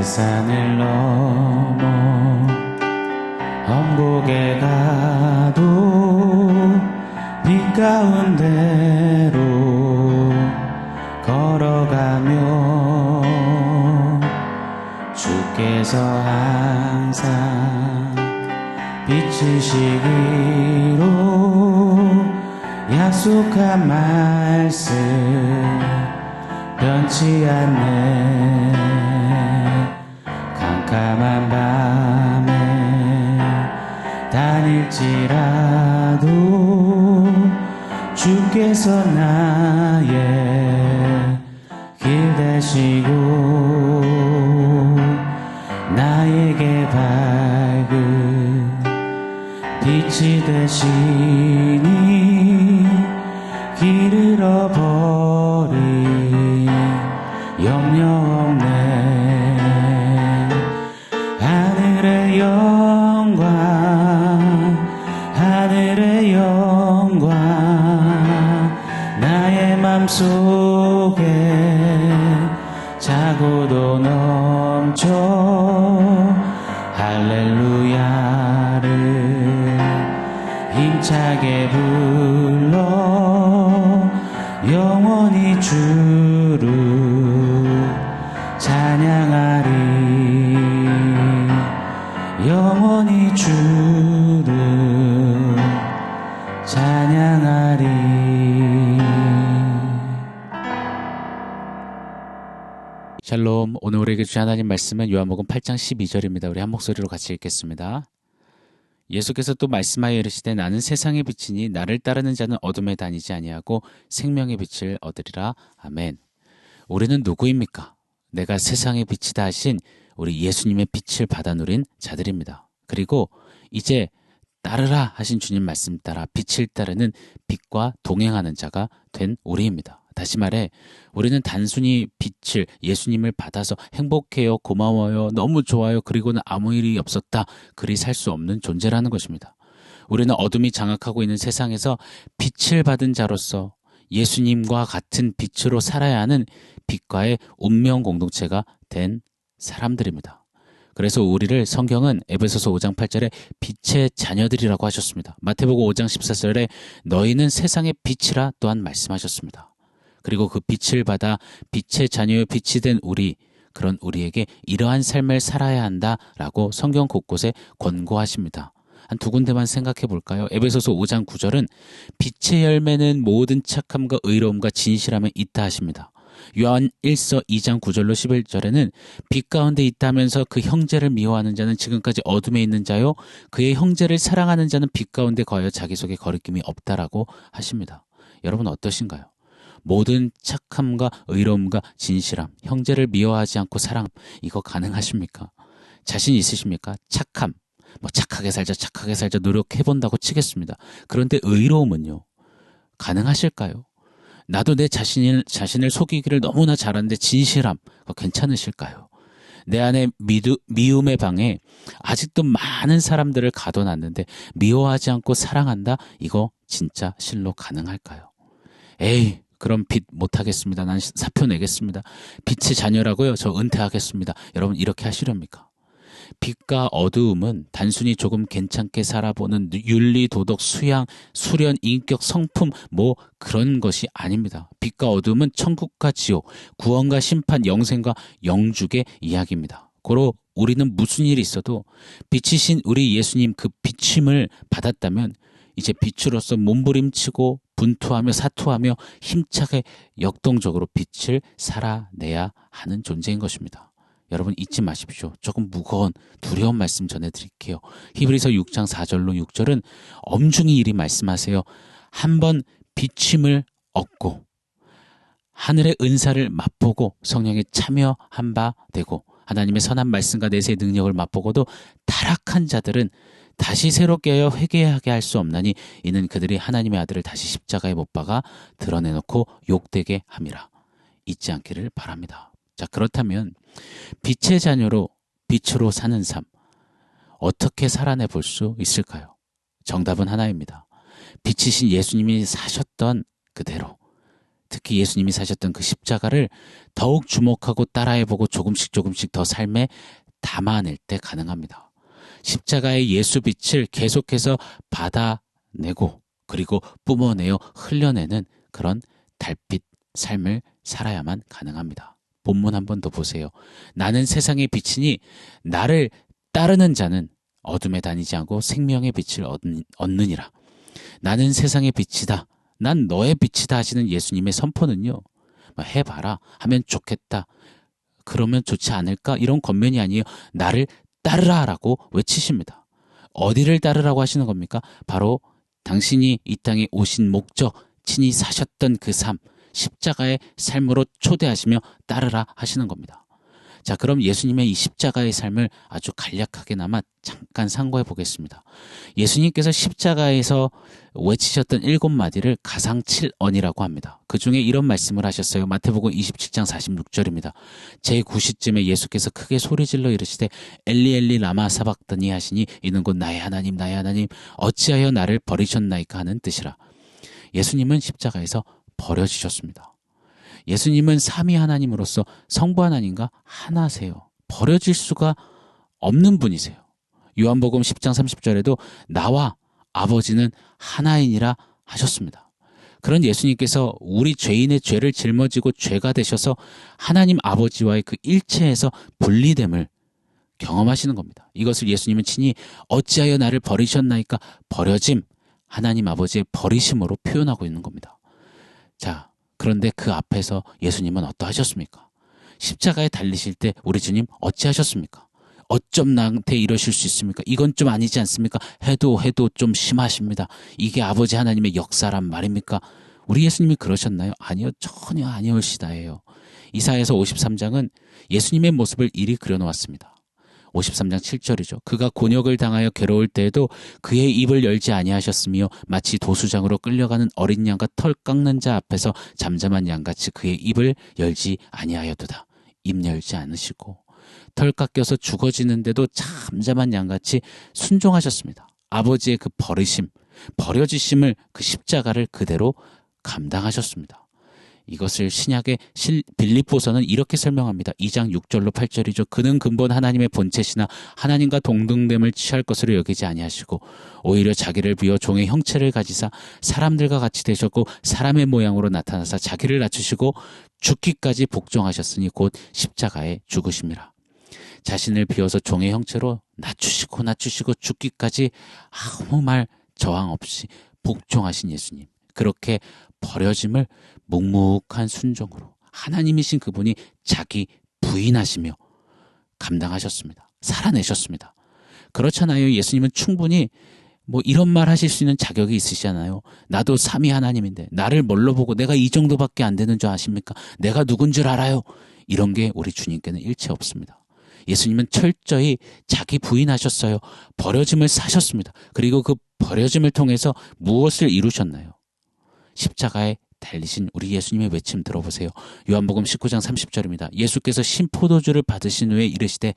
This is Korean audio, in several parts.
산을 넘어 엄곡에 가도 빛 가운데로 걸어가며 주께서 항상 비추시기로 약속한 말씀 변치 않네. 깜깜한 밤에 다닐지라도 주께서 나의 길 되시고 나에게 밝은 빛이 되시니 길 잃어버린 염려 없네. 하늘의 영광 하늘의 영광 나의 맘속에 차고도 넘쳐 할렐루야를 힘차게 불러 영원히 주를 찬양하리. 영원히 주를 찬양하리. 샬롬. 오늘 우리에게 주신 하나님 말씀은 요한복음 8장 12절입니다. 우리 한 목소리로 같이 읽겠습니다. 예수께서 또 말씀하여 이르시되 나는 세상의 빛이니 나를 따르는 자는 어둠에 다니지 아니하고 생명의 빛을 얻으리라. 아멘. 우리는 누구입니까? 내가 세상의 빛이다 하신 우리 예수님의 빛을 받아 누린 자들입니다. 그리고 이제 따르라 하신 주님 말씀 따라 빛을 따르는 빛과 동행하는 자가 된 우리입니다. 다시 말해 우리는 단순히 빛을 예수님을 받아서 행복해요, 고마워요, 너무 좋아요, 그리고는 아무 일이 없었다, 그리 살 수 없는 존재라는 것입니다. 우리는 어둠이 장악하고 있는 세상에서 빛을 받은 자로서 예수님과 같은 빛으로 살아야 하는 빛과의 운명 공동체가 된 사람들입니다. 그래서 우리를 성경은 에베소서 5장 8절에 빛의 자녀들이라고 하셨습니다. 마태복음 5장 14절에 너희는 세상의 빛이라 또한 말씀하셨습니다. 그리고 그 빛을 받아 빛의 자녀의 빛이 된 우리, 그런 우리에게 이러한 삶을 살아야 한다라고 성경 곳곳에 권고하십니다. 한 두 군데만 생각해 볼까요? 에베소서 5장 9절은 빛의 열매는 모든 착함과 의로움과 진실함에 있다 하십니다. 요한 1서 2장 9절로 11절에는 빛 가운데 있다면서 그 형제를 미워하는 자는 지금까지 어둠에 있는 자요, 그의 형제를 사랑하는 자는 빛 가운데 거하여 자기 속에 거리낌이 없다라고 하십니다. 여러분 어떠신가요? 모든 착함과 의로움과 진실함, 형제를 미워하지 않고 사랑, 이거 가능하십니까? 자신 있으십니까? 착함, 착하게 살자 노력해본다고 치겠습니다. 그런데 의로움은요? 가능하실까요? 나도 내 자신을 속이기를 너무나 잘하는데 진실함, 그거 괜찮으실까요? 내 안에 미움의 방에 아직도 많은 사람들을 가둬놨는데 미워하지 않고 사랑한다? 이거 진짜 실로 가능할까요? 에이, 그럼 빛 못하겠습니다. 난 사표 내겠습니다. 빛의 자녀라고요? 저 은퇴하겠습니다. 여러분 이렇게 하시렵니까? 빛과 어두움은 단순히 조금 괜찮게 살아보는 윤리, 도덕, 수양, 수련, 인격, 성품 그런 것이 아닙니다. 빛과 어두움은 천국과 지옥, 구원과 심판, 영생과 영죽의 이야기입니다. 고로 우리는 무슨 일이 있어도 빛이신 우리 예수님 그 비침을 받았다면 이제 빛으로서 몸부림치고 분투하며 사투하며 힘차게 역동적으로 빛을 살아내야 하는 존재인 것입니다. 여러분 잊지 마십시오. 조금 무거운 두려운 말씀 전해드릴게요. 히브리서 6장 4절로 6절은 엄중히 이리 말씀하세요. 한번 비침을 얻고 하늘의 은사를 맛보고 성령에 참여한 바 되고 하나님의 선한 말씀과 내세의 능력을 맛보고도 타락한 자들은 다시 새롭게 하여 회개하게 할 수 없나니 이는 그들이 하나님의 아들을 다시 십자가에 못 박아 드러내놓고 욕되게 함이라. 잊지 않기를 바랍니다. 자, 그렇다면 빛의 자녀로 빛으로 사는 삶 어떻게 살아내 볼 수 있을까요? 정답은 하나입니다. 빛이신 예수님이 사셨던 그대로 특히 예수님이 사셨던 그 십자가를 더욱 주목하고 따라해보고 조금씩 더 삶에 담아낼 때 가능합니다. 십자가의 예수 빛을 계속해서 받아내고 그리고 뿜어내어 흘려내는 그런 달빛 삶을 살아야만 가능합니다. 본문 한 번 더 보세요. 나는 세상의 빛이니 나를 따르는 자는 어둠에 다니지 않고 생명의 빛을 얻느니라. 나는 세상의 빛이다. 난 너의 빛이다 하시는 예수님의 선포는요. 해봐라 하면 좋겠다. 그러면 좋지 않을까? 이런 겉면이 아니에요. 나를 따르라라고 외치십니다. 어디를 따르라고 하시는 겁니까? 바로 당신이 이 땅에 오신 목적, 친히 사셨던 그 삶, 십자가의 삶으로 초대하시며 따르라 하시는 겁니다. 자, 그럼 예수님의 이 십자가의 삶을 아주 간략하게나마 잠깐 상고해 보겠습니다. 예수님께서 십자가에서 외치셨던 7마디를 가상칠언이라고 합니다. 그 중에 이런 말씀을 하셨어요. 마태복음 27장 46절입니다. 제9시쯤에 예수께서 크게 소리질러 이르시되 엘리 엘리 라마 사박다니 하시니 이는 곧 나의 하나님 어찌하여 나를 버리셨나이까 하는 뜻이라. 예수님은 십자가에서 버려지셨습니다. 예수님은 삼위 하나님으로서 성부 하나님과 하나세요. 버려질 수가 없는 분이세요. 요한복음 10장 30절에도 나와 아버지는 하나이니라 하셨습니다. 그런 예수님께서 우리 죄인의 죄를 짊어지고 죄가 되셔서 하나님 아버지와의 그 일체에서 분리됨을 경험하시는 겁니다. 이것을 예수님은 친히 어찌하여 나를 버리셨나이까 버려짐, 하나님 아버지의 버리심으로 표현하고 있는 겁니다. 자, 그런데 그 앞에서 예수님은 어떠하셨습니까? 십자가에 달리실 때 우리 주님 어찌하셨습니까? 어쩜 나한테 이러실 수 있습니까? 이건 좀 아니지 않습니까? 해도 좀 심하십니다. 이게 아버지 하나님의 역사란 말입니까? 우리 예수님이 그러셨나요? 아니요, 전혀 아니올시다예요. 이사야서 53장은 예수님의 모습을 이리 그려놓았습니다. 53장 7절이죠. 그가 곤욕을 당하여 괴로울 때에도 그의 입을 열지 아니하셨으며 마치 도수장으로 끌려가는 어린 양과 털 깎는 자 앞에서 잠잠한 양같이 그의 입을 열지 아니하였도다. 입 열지 않으시고 털 깎여서 죽어지는데도 잠잠한 양같이 순종하셨습니다. 아버지의 그 버려지심을 그 십자가를 그대로 감당하셨습니다. 이것을 신약의 빌립보서는 이렇게 설명합니다. 2장 6절로 8절이죠. 그는 근본 하나님의 본체시나 하나님과 동등됨을 취할 것으로 여기지 아니하시고 오히려 자기를 비워 종의 형체를 가지사 사람들과 같이 되셨고 사람의 모양으로 나타나사 자기를 낮추시고 죽기까지 복종하셨으니 곧 십자가에 죽으심이라. 자신을 비워서 종의 형체로 낮추시고 죽기까지 아무 말 저항 없이 복종하신 예수님. 그렇게 버려짐을 묵묵한 순종으로 하나님이신 그분이 자기 부인하시며 감당하셨습니다. 살아내셨습니다. 그렇잖아요. 예수님은 충분히 이런 말 하실 수 있는 자격이 있으시잖아요. 나도 삼위 하나님인데 나를 뭘로 보고 내가 이 정도밖에 안 되는 줄 아십니까? 내가 누군 줄 알아요? 이런 게 우리 주님께는 일체 없습니다. 예수님은 철저히 자기 부인하셨어요. 버려짐을 사셨습니다. 그리고 그 버려짐을 통해서 무엇을 이루셨나요? 십자가에 달리신 우리 예수님의 외침 들어보세요. 요한복음 19장 30절입니다. 예수께서 신포도주를 받으신 후에 이르시되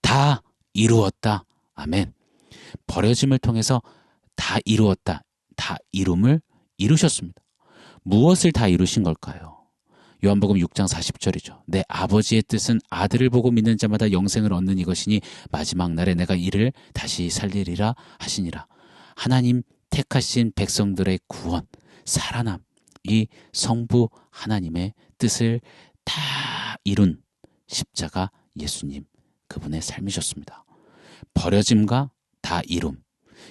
다 이루었다. 아멘. 버려짐을 통해서 다 이루었다. 다 이룸을 이루셨습니다. 무엇을 다 이루신 걸까요? 요한복음 6장 40절이죠. 내 아버지의 뜻은 아들을 보고 믿는 자마다 영생을 얻는 이것이니 마지막 날에 내가 이를 다시 살리리라 하시니라. 하나님 택하신 백성들의 구원, 살아남, 이 성부 하나님의 뜻을 다 이룬 십자가 예수님, 그분의 삶이셨습니다. 버려짐과 다 이룸.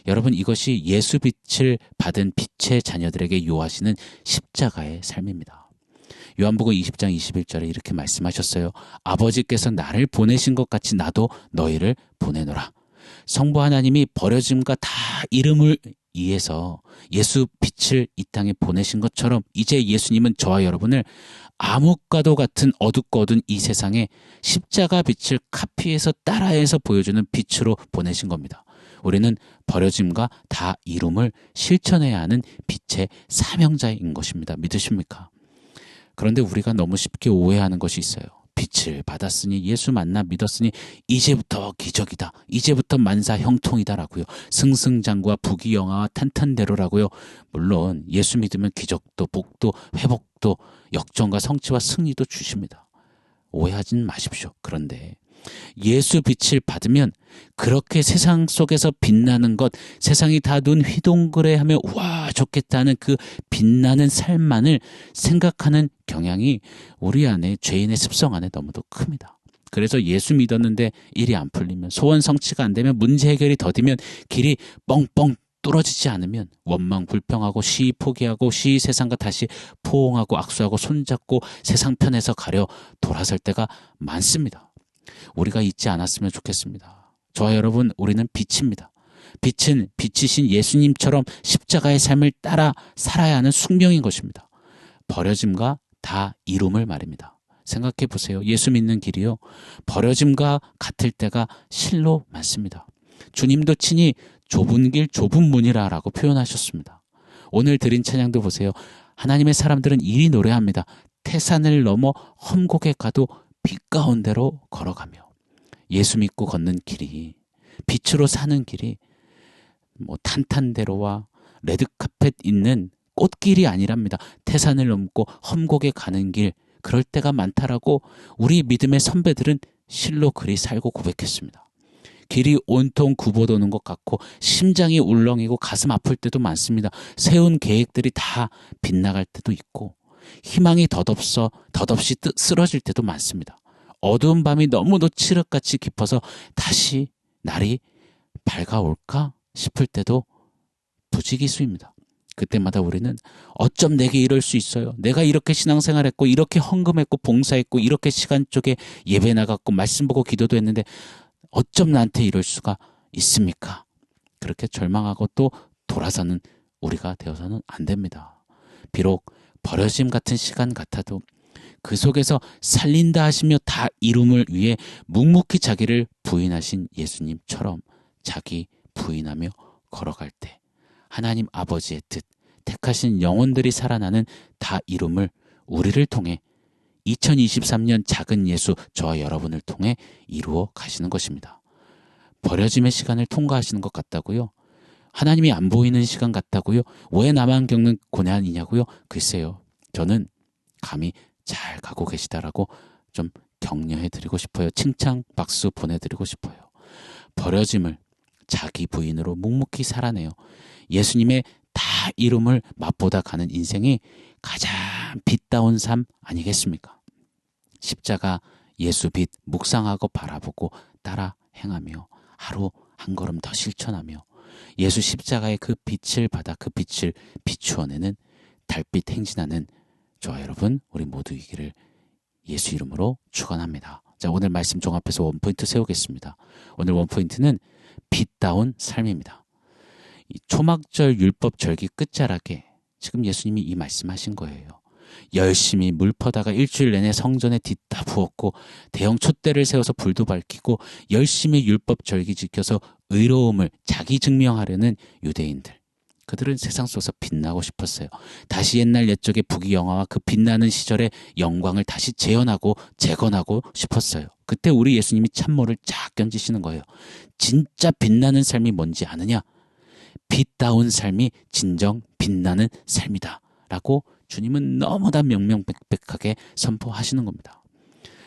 여러분, 이것이 예수 빛을 받은 빛의 자녀들에게 요하시는 십자가의 삶입니다. 요한복음 20장 21절에 이렇게 말씀하셨어요. 아버지께서 나를 보내신 것 같이 나도 너희를 보내노라. 성부 하나님이 버려짐과 다 이름을 위해서 예수 빛을 이 땅에 보내신 것처럼 이제 예수님은 저와 여러분을 암흑과도 같은 어둡고 어두운 이 세상에 십자가 빛을 카피해서 따라해서 보여주는 빛으로 보내신 겁니다. 우리는 버려짐과 다 이룸을 실천해야 하는 빛의 사명자인 것입니다. 믿으십니까? 그런데 우리가 너무 쉽게 오해하는 것이 있어요. 빛을 받았으니 예수 만나 믿었으니 이제부터 기적이다. 이제부터 만사 형통이다라고요. 승승장구와 부귀영화와 탄탄대로라고요. 물론 예수 믿으면 기적도 복도 회복도 역정과 성취와 승리도 주십니다. 오해하진 마십시오. 그런데 예수 빛을 받으면 그렇게 세상 속에서 빛나는 것, 세상이 다 눈 휘둥그레하며 우와 좋겠다는 그 빛나는 삶만을 생각하는 경향이 우리 안에, 죄인의 습성 안에 너무도 큽니다. 그래서 예수 믿었는데 일이 안 풀리면, 소원 성취가 안 되면, 문제 해결이 더디면, 길이 뻥뻥 뚫어지지 않으면 원망 불평하고 쉬이 포기하고 쉬이 세상과 다시 포옹하고 악수하고 손잡고 세상 편에서 가려 돌아설 때가 많습니다. 우리가 잊지 않았으면 좋겠습니다. 저와 여러분, 우리는 빛입니다. 빛은 빛이신 예수님처럼 십자가의 삶을 따라 살아야 하는 숙명인 것입니다. 버려짐과 다 이룸을 말입니다. 생각해 보세요. 예수 믿는 길이요, 버려짐과 같을 때가 실로 많습니다. 주님도 친히 좁은 길 좁은 문이라 라고 표현하셨습니다. 오늘 드린 찬양도 보세요. 하나님의 사람들은 이리 노래합니다. 태산을 넘어 험곡에 가도 빛 가운데로 걸어가며. 예수 믿고 걷는 길이, 빛으로 사는 길이 탄탄대로와 레드카펫 있는 꽃길이 아니랍니다. 태산을 넘고 험곡에 가는 길, 그럴 때가 많다라고 우리 믿음의 선배들은 실로 그리 살고 고백했습니다. 길이 온통 굽어도는 것 같고 심장이 울렁이고 가슴 아플 때도 많습니다. 세운 계획들이 다 빗나갈 때도 있고 희망이 덧없이 쓰러질 때도 많습니다. 어두운 밤이 너무도 칠흑같이 깊어서 다시 날이 밝아올까 싶을 때도 부지기수입니다. 그때마다 우리는 어쩜 내게 이럴 수 있어요. 내가 이렇게 신앙생활했고 이렇게 헌금했고 봉사했고 이렇게 시간 쪼개 예배 나갔고 말씀 보고 기도도 했는데 어쩜 나한테 이럴 수가 있습니까? 그렇게 절망하고 또 돌아서는 우리가 되어서는 안 됩니다. 비록 버려짐 같은 시간 같아도 그 속에서 살린다 하시며 다 이룸을 위해 묵묵히 자기를 부인하신 예수님처럼 자기 부인하며 걸어갈 때 하나님 아버지의 뜻, 택하신 영혼들이 살아나는 다 이룸을 우리를 통해 2023년 작은 예수, 저와 여러분을 통해 이루어 가시는 것입니다. 버려짐의 시간을 통과하시는 것 같다고요? 하나님이 안 보이는 시간 같다고요? 왜 나만 겪는 고난이냐고요? 글쎄요. 저는 감히 잘 가고 계시다라고 좀 격려해드리고 싶어요. 칭찬 박수 보내드리고 싶어요. 버려짐을 자기 부인으로 묵묵히 살아내요. 예수님의 다 이름을 맛보다 가는 인생이 가장 빛다운 삶 아니겠습니까? 십자가 예수 빛 묵상하고 바라보고 따라 행하며 하루 한 걸음 더 실천하며 예수 십자가의 그 빛을 받아 그 빛을 비추어내는 달빛 행진하는 저와 여러분, 우리 모두이기를 예수 이름으로 축원합니다. 자, 오늘 말씀 종합해서 원포인트 세우겠습니다. 오늘 원포인트는 빛다운 삶입니다. 이 초막절 율법 절기 끝자락에 지금 예수님이 이 말씀하신 거예요. 열심히 물 퍼다가 일주일 내내 성전에 뒤따 부었고 대형 촛대를 세워서 불도 밝히고 열심히 율법 절기 지켜서 의로움을 자기 증명하려는 유대인들. 그들은 세상 속에서 빛나고 싶었어요. 다시 옛날 옛적의 부귀영화와 그 빛나는 시절의 영광을 다시 재현하고 재건하고 싶었어요. 그때 우리 예수님이 찬모를 쫙 던지시는 거예요. 진짜 빛나는 삶이 뭔지 아느냐? 빛다운 삶이 진정 빛나는 삶이다 라고 주님은 너무나 명명백백하게 선포하시는 겁니다.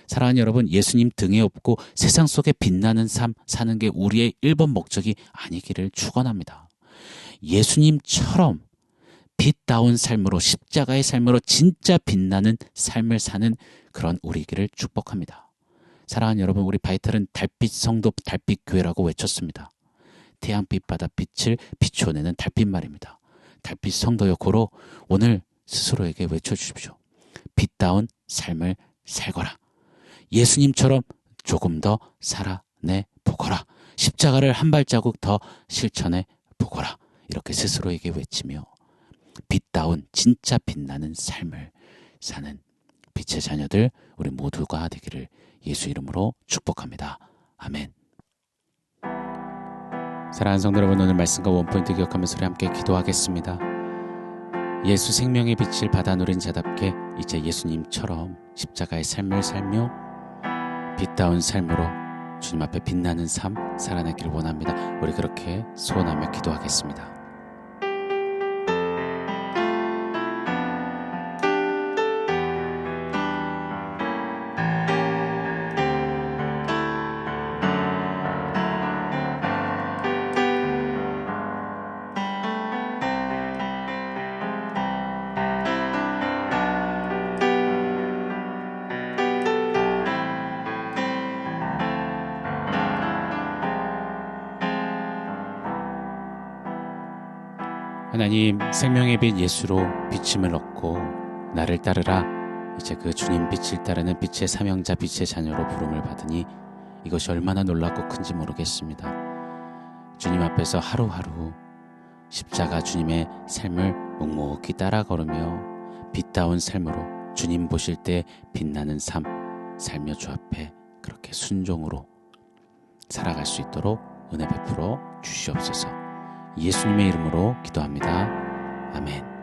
사랑하는 여러분, 예수님 등에 업고 세상 속에 빛나는 삶 사는 게 우리의 1번 목적이 아니기를 축원합니다. 예수님처럼 빛다운 삶으로, 십자가의 삶으로 진짜 빛나는 삶을 사는 그런 우리에게를 축복합니다. 사랑하는 여러분, 우리 바이탈은 달빛 성도 달빛 교회라고 외쳤습니다. 태양빛 바다 빛을 비추어내는 달빛 말입니다. 달빛 성도여 고로 오늘 스스로에게 외쳐주십시오. 빛다운 삶을 살거라. 예수님처럼 조금 더 살아내 보거라. 십자가를 한 발자국 더 실천해 보거라. 이렇게 스스로에게 외치며 빛다운 진짜 빛나는 삶을 사는 빛의 자녀들 우리 모두가 되기를 예수 이름으로 축복합니다. 아멘. 사랑하는 성도 여러분, 오늘 말씀과 원포인트 기억하면서 우리 함께 기도하겠습니다. 예수 생명의 빛을 받아 누린 자답게 이제 예수님처럼 십자가의 삶을 살며 빛다운 삶으로 주님 앞에 빛나는 삶 살아내기를 원합니다. 우리 그렇게 소원하며 기도하겠습니다. 하나님, 생명의 빛 예수로 비침을 얻고 나를 따르라. 이제 그 주님 빛을 따르는 빛의 사명자, 빛의 자녀로 부름을 받으니 이것이 얼마나 놀랍고 큰지 모르겠습니다. 주님 앞에서 하루하루 십자가 주님의 삶을 묵묵히 따라 걸으며 빛다운 삶으로 주님 보실 때 빛나는 삶 살며 주 앞에 그렇게 순종으로 살아갈 수 있도록 은혜 베풀어 주시옵소서. 예수님의 이름으로 기도합니다. 아멘.